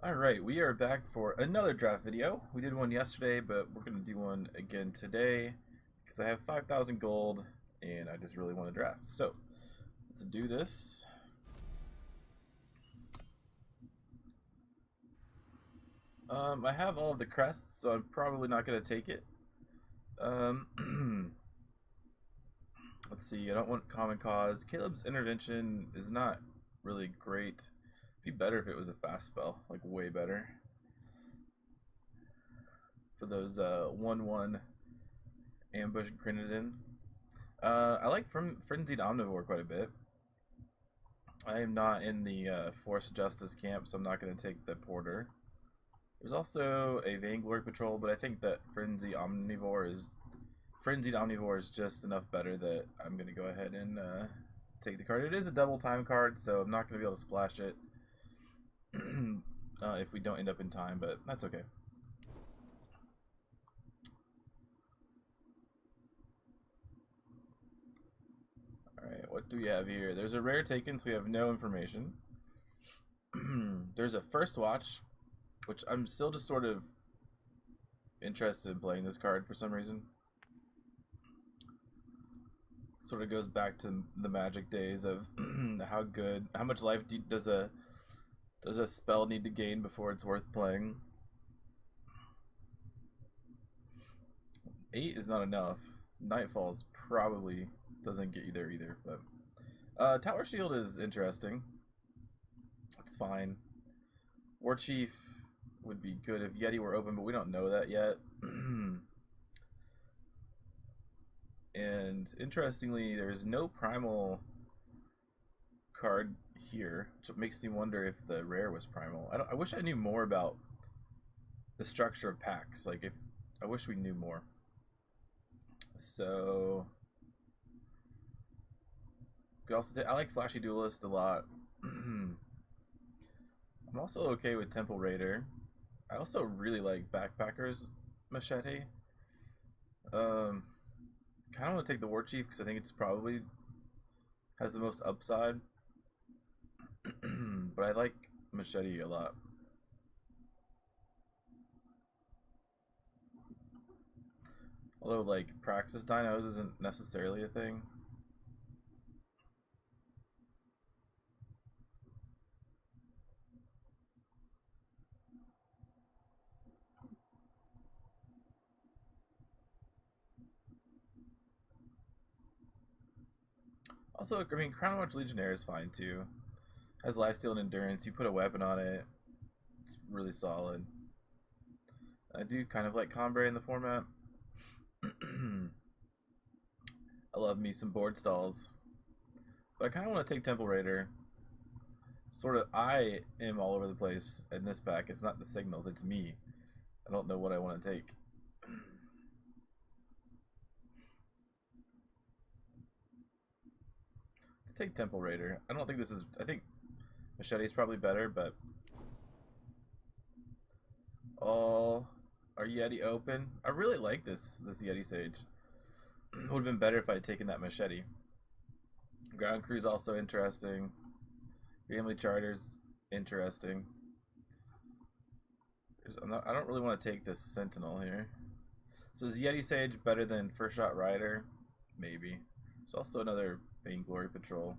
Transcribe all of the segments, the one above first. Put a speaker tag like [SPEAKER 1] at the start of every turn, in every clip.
[SPEAKER 1] Alright, we are back for another draft video. We did one yesterday, but we're going to do one again today because I have 5,000 gold and I just really want to draft. So, let's do this. I have all of the crests, so I'm probably not going to take it. Let's see, I don't want Common Cause. Caleb's Intervention is not really great. It'd be better if it was a fast spell, like way better. For those 1-1 ambush Grenadin. I like Frenzied Omnivore quite a bit. I am not in the Forced Justice camp, so I'm not going to take the Porter. There's also a Vainglory Patrol, but I think that Frenzied Omnivore is just enough better that I'm going to go ahead and take the card. It is a double time card, so I'm not going to be able to splash it if we don't end up in time, but that's okay. Alright, what do we have here? There's a rare taken, so we have no information. There's a First Watch, which I'm still just sort of interested in playing this card for some reason. Sort of goes back to the Magic days of how much life does a spell need to gain before it's worth playing. 8 is not enough. Nightfalls probably doesn't get you there either, but Tower Shield is interesting. It's fine. War Chief would be good if Yeti were open, but we don't know that yet. And interestingly, there's no primal card here, which makes me wonder if the rare was primal. I wish I knew more about the structure of packs. Like, I wish we knew more. So could also I like Flashy Duelist a lot. I'm also okay with Temple Raider. I also really like Backpacker's Machete. Kind of want to take the War Chief because I think it's probably has the most upside. But I like Machete a lot. Although, like, Praxis Dinos isn't necessarily a thing. Also, I mean, Crown Watch Legionnaire is fine too. Has lifesteal and endurance. You put a weapon on it, it's really solid. I do kind of like Combray in the format. I love me some board stalls. But I kind of want to take Temple Raider. Sort of, I am all over the place in this pack. It's not the signals, it's me. I don't know what I want to take. Let's take Temple Raider. I don't think this is... I think Machete is probably better, but... Oh, are Yeti open? I really like this Yeti Sage. It would have been better if I had taken that Machete. Ground Crew's also interesting. Family Charter's interesting. I don't really want to take this Sentinel here. So is Yeti Sage better than First Shot Rider? Maybe. There's also another Vainglory Patrol.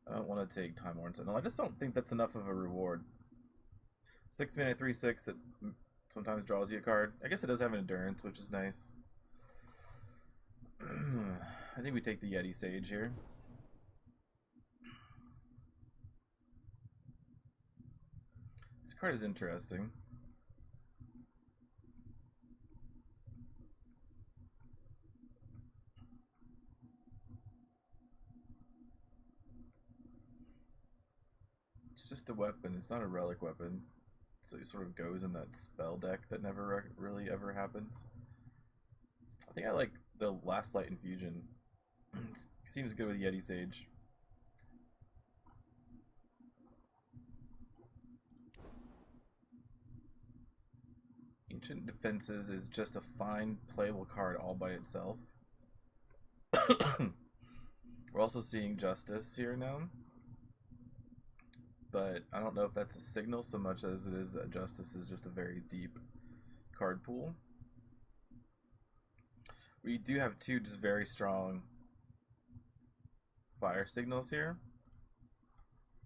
[SPEAKER 1] I don't want to take Time Worn Sentinel. I just don't think that's enough of a reward. 6 mana 3/6 that sometimes draws you a card. I guess it does have an endurance, which is nice. I think we take the Yeti Sage here. This card is interesting. It's just a weapon. It's not a relic weapon. So it sort of goes in that spell deck that never really ever happens. I think I like the Last Light Infusion. It seems good with Yeti Sage. Ancient Defenses is just a fine playable card all by itself. We're also seeing Justice here now. but I don't know if that's a signal so much as it is that Justice is just a very deep card pool. We do have two just very strong fire signals here.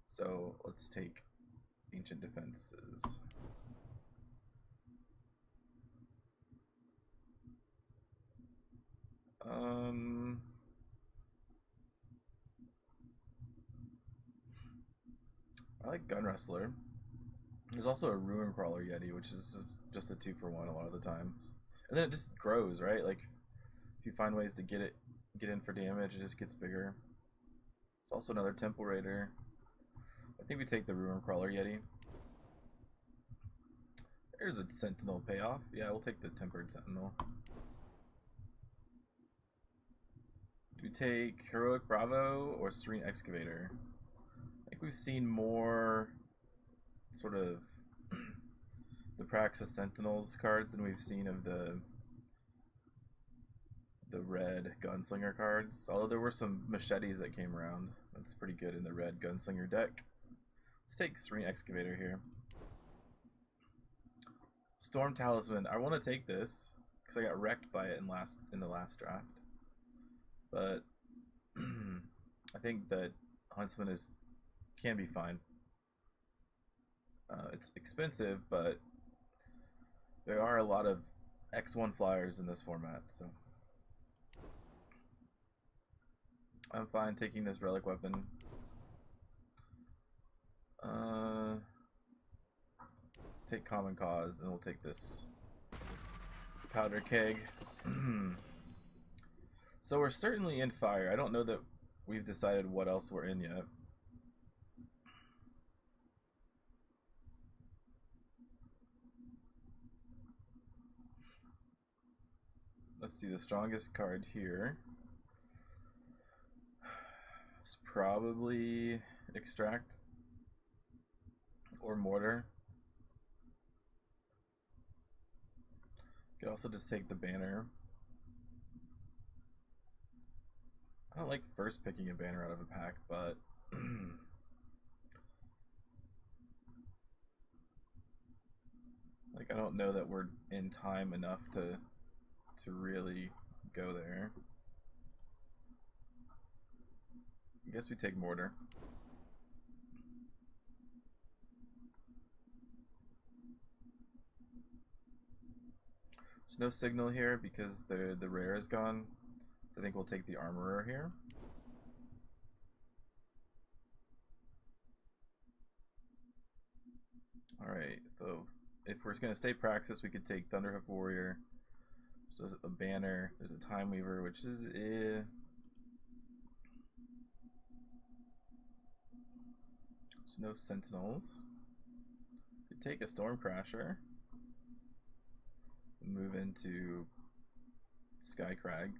[SPEAKER 1] So let's take Ancient Defenses. I like Gun Wrestler. There's also a Ruin Crawler Yeti, which is just a 2-for-1 a lot of the times. And then it just grows, right? Like, if you find ways to get in for damage, it just gets bigger. It's also another Temple Raider. I think we take the Ruin Crawler Yeti. There's a Sentinel payoff. Yeah, we'll take the Tempered Sentinel. Do we take Heroic Bravo or Serene Excavator? I think we've seen more sort of the Praxis Sentinels cards than we've seen of the red Gunslinger cards. Although there were some machetes that came around. That's pretty good in the red Gunslinger deck. Let's take Serene Excavator here. Storm Talisman. I want to take this because I got wrecked by it in the last draft. But I think that Huntsman can be fine. It's expensive, but there are a lot of X1 flyers in this format, so I'm fine taking this relic weapon. Take Common Cause, then we'll take this Powder Keg. So we're certainly in fire. I don't know that we've decided what else we're in yet. Let's see, the strongest card here is probably Extract or Mortar. You could also just take the banner. I don't like first picking a banner out of a pack, but like I don't know that we're in time enough to really go there. I guess we take Mortar. There's no signal here because the rare is gone. So I think we'll take the Armorer here. Alright, so if we're going to stay Praxis, we could take Thunderhoof Warrior. So there's a banner, there's a Time Weaver, which is there's no Sentinels. We could take a Stormcrasher. Move into Skycrag.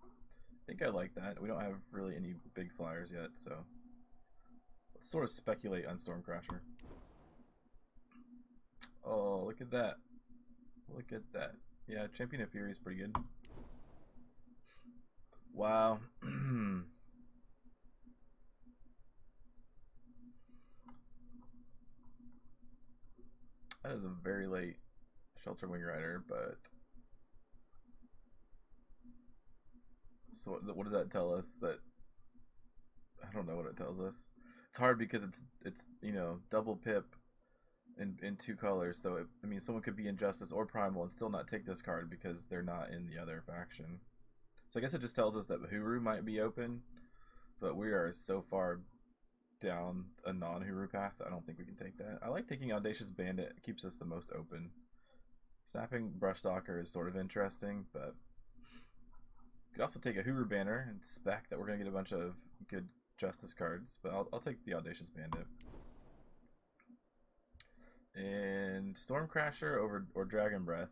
[SPEAKER 1] I think I like that. We don't have really any big flyers yet, so let's sort of speculate on Stormcrasher. Oh, look at that. Look at that. Yeah, Champion of Fury is pretty good. Wow. That is a very late Shelter Wing Rider, but so what does that tell us? That I don't know what it tells us. It's hard because it's you know, double pip in 2 colors, so I mean someone could be Injustice or Primal and still not take this card because they're not in the other faction. So I guess it just tells us that Huru might be open, but we are so far down a non-Huru path I don't think we can take that. I like taking Audacious Bandit. It keeps us the most open. Snapping Brushstalker is sort of interesting, but you could also take a Hoover banner and spec that we're going to get a bunch of good Justice cards, but I'll take the Audacious Bandit. And Stormcrasher or Dragon Breath.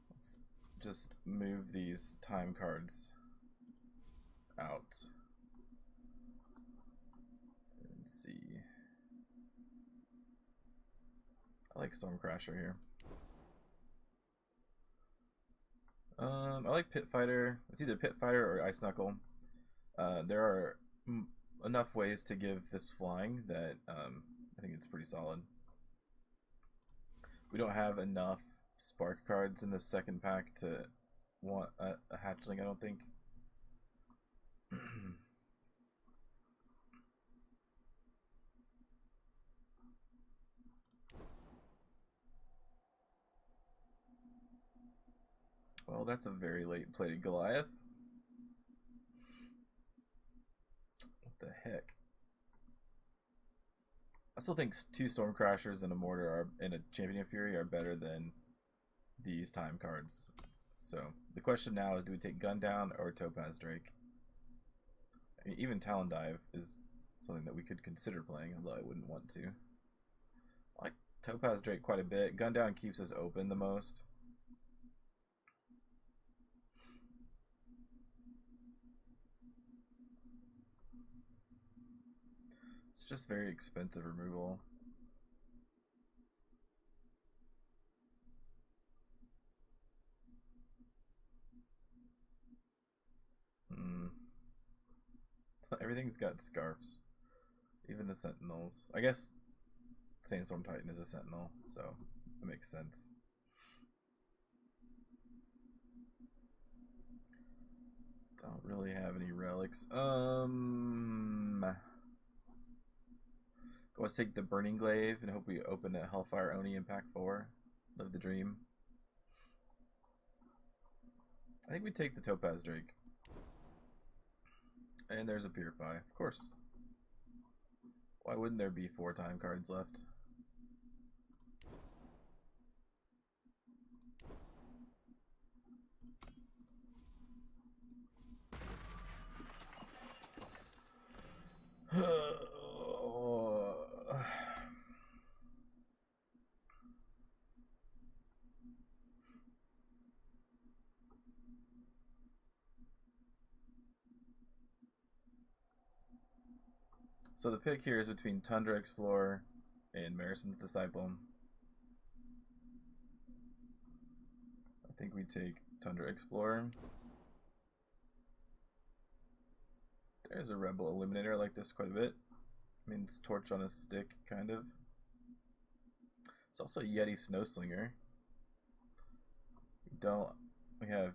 [SPEAKER 1] Let's just move these time cards out. And see. I like Stormcrasher here. I like Pit Fighter. It's either Pit Fighter or Ice Knuckle. There are enough ways to give this flying that I think it's pretty solid. We don't have enough spark cards in the second pack to want a hatchling, I don't think. Well, that's a very late plated Goliath. What the heck? I still think 2 Storm Crashers and a Mortar and a Champion of Fury are better than these time cards. So the question now is, do we take Gun Down or Topaz Drake? I mean, even Talon Dive is something that we could consider playing, although I wouldn't want to. I like Topaz Drake quite a bit. Gun Down keeps us open the most. It's just very expensive removal. Everything's got scarfs. Even the Sentinels. I guess Sandstorm Titan is a Sentinel, so it makes sense. Don't really have any relics. Go let's take the Burning Glaive and hope we open a Hellfire Oni in pack 4. Live the dream. I think we take the Topaz Drake. And there's a Purify, of course. Why wouldn't there be 4 time cards left? So the pick here is between Tundra Explorer and Marison's Disciple. I think we take Tundra Explorer. There's a Rebel Eliminator. I like this quite a bit. I mean, it's Torch on a Stick, kind of. It's also a Yeti Snowslinger. We have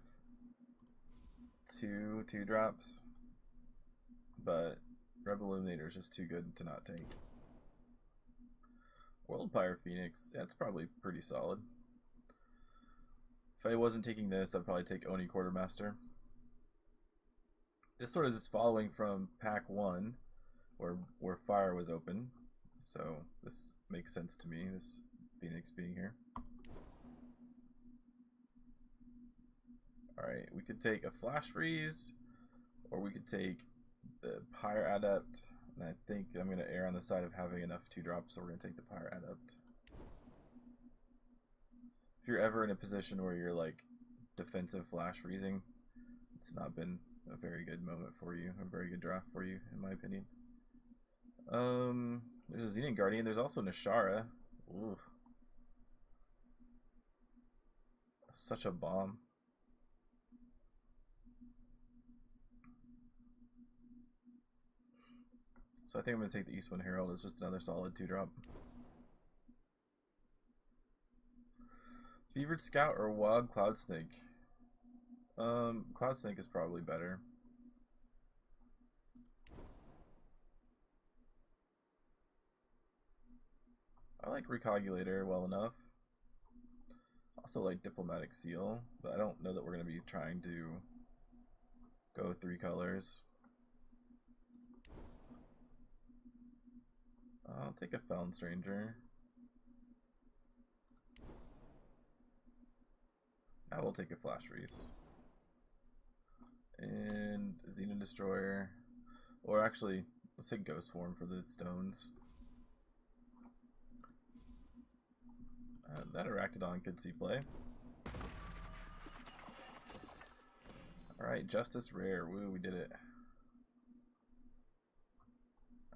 [SPEAKER 1] 2 2-drops, but Rebel Illuminator is just too good to not take. World Pyre Phoenix, that's probably pretty solid. If I wasn't taking this, I'd probably take Oni Quartermaster. This sort of is following from pack 1, where fire was open, so this makes sense to me, this Phoenix being here. Alright, we could take a Flash Freeze, or we could take the Pyre Adept, and I think I'm going to err on the side of having enough 2-drops, so we're going to take the Pyre Adept. If you're ever in a position where you're like defensive Flash Freezing, it's not been a very good moment for you, a very good draft for you, in my opinion. There's a Xenon Guardian, there's also Nashara. Ooh. Such a bomb. So I think I'm going to take the Eastwind Herald as just another solid 2-drop. Fevered Scout or Wild Cloud Snake? Cloud Snake is probably better. I like Recogulator well enough. Also like Diplomatic Seal, but I don't know that we're going to be trying to go 3 colors. I'll take a Felon Stranger. I will take a Flash Freeze. And Xenon Destroyer. Or actually, let's take Ghost Form for the stones. That Arachnodon could see play. Alright, Justice Rare. Woo, we did it.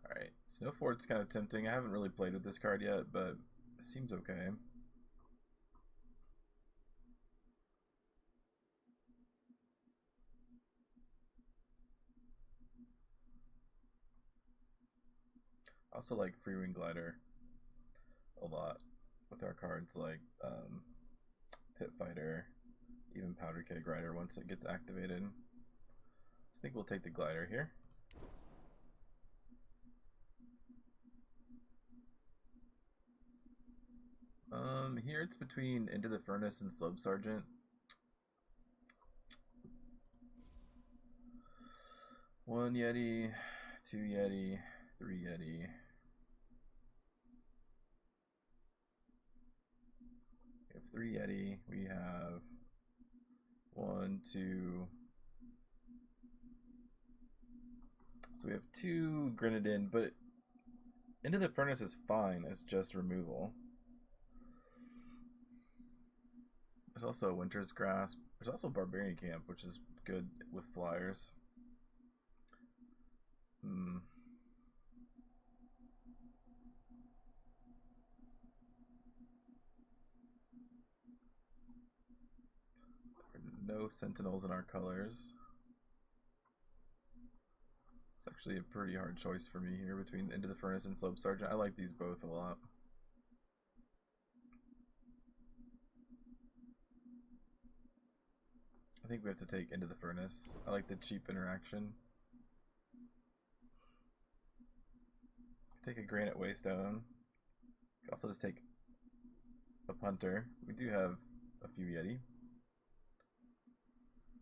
[SPEAKER 1] Alright, Snowfort's kind of tempting. I haven't really played with this card yet, but it seems okay. Also like Free Wing Glider a lot with our cards like Pit Fighter, even Powder Keg Rider once it gets activated. So I think we'll take the Glider here. Here it's between Into the Furnace and Slope Sergeant. One Yeti, two Yeti, three Yeti. We have three Yeti. We have one, two. So we have two Grenadin, but Into the Furnace is fine as just removal. There's also Winter's Grasp. There's also Barbarian Camp, which is good with flyers. No Sentinels in our colors. It's actually a pretty hard choice for me here between Into the Furnace and Slope Sergeant. I like these both a lot. I think we have to take Into the Furnace. I like the cheap interaction. Take a Granite Waystone. Also just take a Punter. We do have a few Yeti.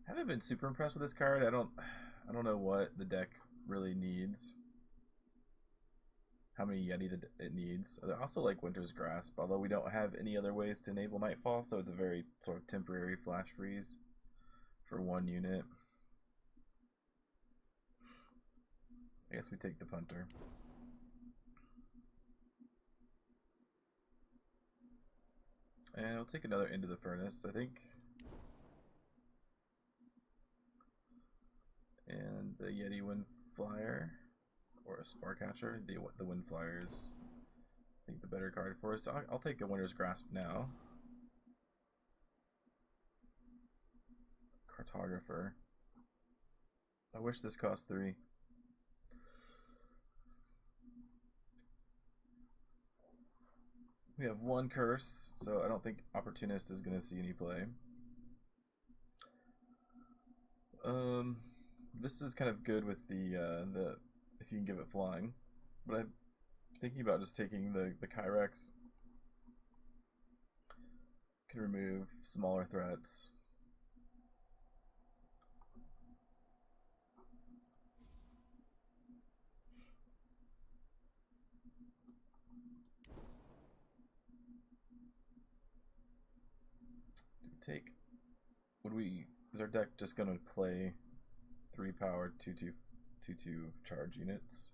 [SPEAKER 1] Haven't been super impressed with this card. I don't know what the deck really needs. How many Yeti it needs. I also like Winter's Grasp, although we don't have any other ways to enable Nightfall, so it's a very sort of temporary flash freeze for one unit. I guess we take the Punter. And we'll take another Into the Furnace, I think. And the Yeti Wind Flyer, or a Sparkcatcher. The Wind Flyer is, I think, the better card for us. I'll take a Winter's Grasp now. Cartographer. I wish this cost 3. We have one curse, so I don't think Opportunist is going to see any play. This is kind of good with the if you can give it flying, but I'm thinking about just taking the Kyrex. Can remove smaller threats. Do we take? Is our deck just gonna play 3 power 2/2 charge units?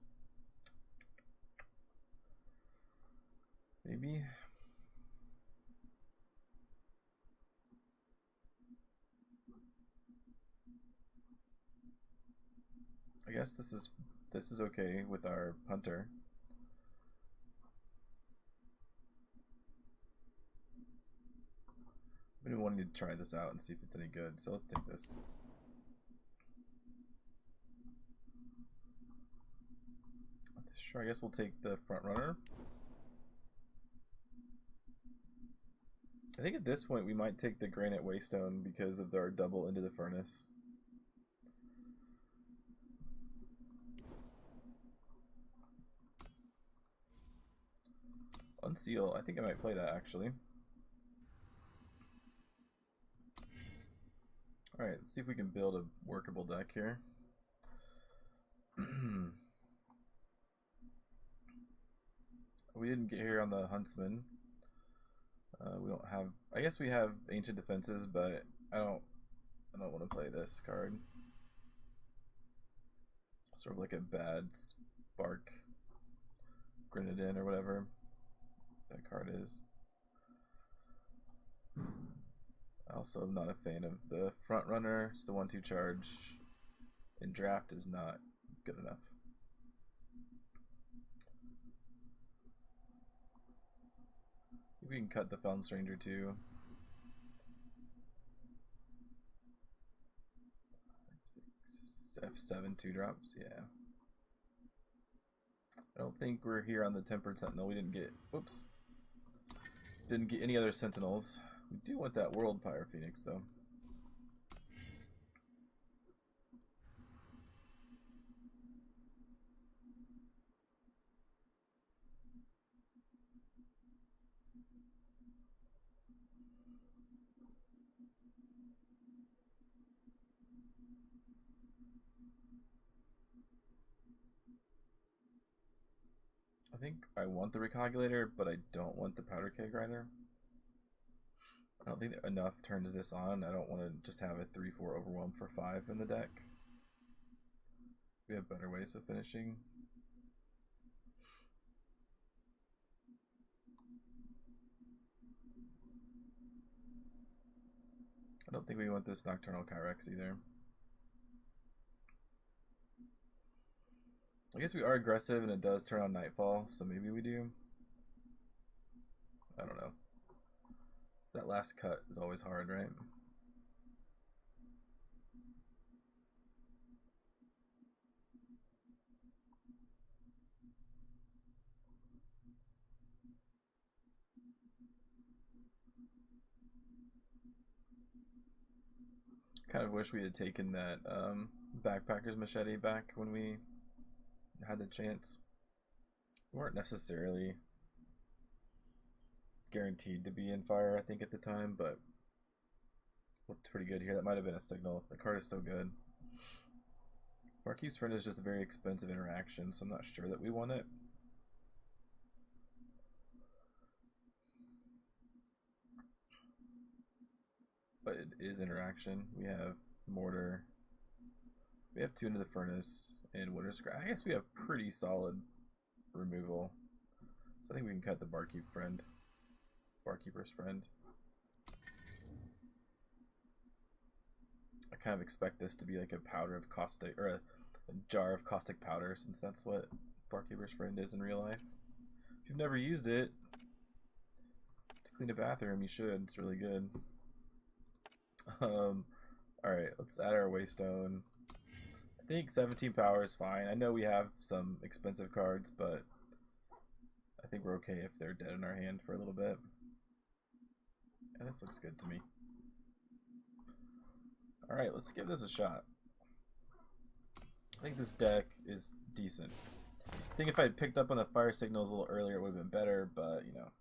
[SPEAKER 1] Maybe. I guess this is okay with our Punter. I've been wanting to try this out and see if it's any good, so let's take this. Sure, I guess we'll take the Front Runner. I think at this point we might take the Granite Waystone because of our double Into the Furnace. Unseal, I think I might play that actually. Alright, let's see if we can build a workable deck here. We didn't get here on the Huntsman. We don't have. I guess we have Ancient Defenses, but I don't want to play this card. Sort of like a bad Spark Grenadin or whatever that card is. Also, I'm not a fan of the Front Runner. It's the 1/2 charge in draft is not good enough. We can cut the Found Stranger too. F7 2 drops, yeah. I don't think we're here on the Tempered Sentinel. We didn't get... Oops. Didn't get any other Sentinels. We do want that World Pyre Phoenix, though. I think I want the Recalculator, but I don't want the Powder Keg Grinder. I don't think that enough turns this on. I don't want to just have a 3-4 Overwhelm for 5 in the deck. We have better ways of finishing. I don't think we want this Nocturnal Kyrex either. I guess we are aggressive and it does turn on Nightfall, so maybe we do. I don't know. It's that last cut is always hard, right? Kind of wish we had taken that Backpacker's Machete back when we had the chance. We weren't necessarily guaranteed to be in fire, I think, at the time, but looked pretty good here. That might have been a signal. The card is so good. Barkeep's Friend is just a very expensive interaction, so I'm not sure that we want it. But it is interaction. We have Mortar. We have Tune to the Furnace and Winter Scrap. I guess we have pretty solid removal. So I think we can cut the Barkeeper's Friend. I kind of expect this to be like a powder of caustic, or a jar of caustic powder, since that's what Barkeeper's Friend is in real life. If you've never used it to clean a bathroom, you should. It's really good. Alright, let's add our Waystone. I think 17 power is fine. I know we have some expensive cards, but I think we're okay if they're dead in our hand for a little bit. And this looks good to me. Alright, let's give this a shot. I think this deck is decent. I think if I had picked up on the fire signals a little earlier, it would have been better, but, you know,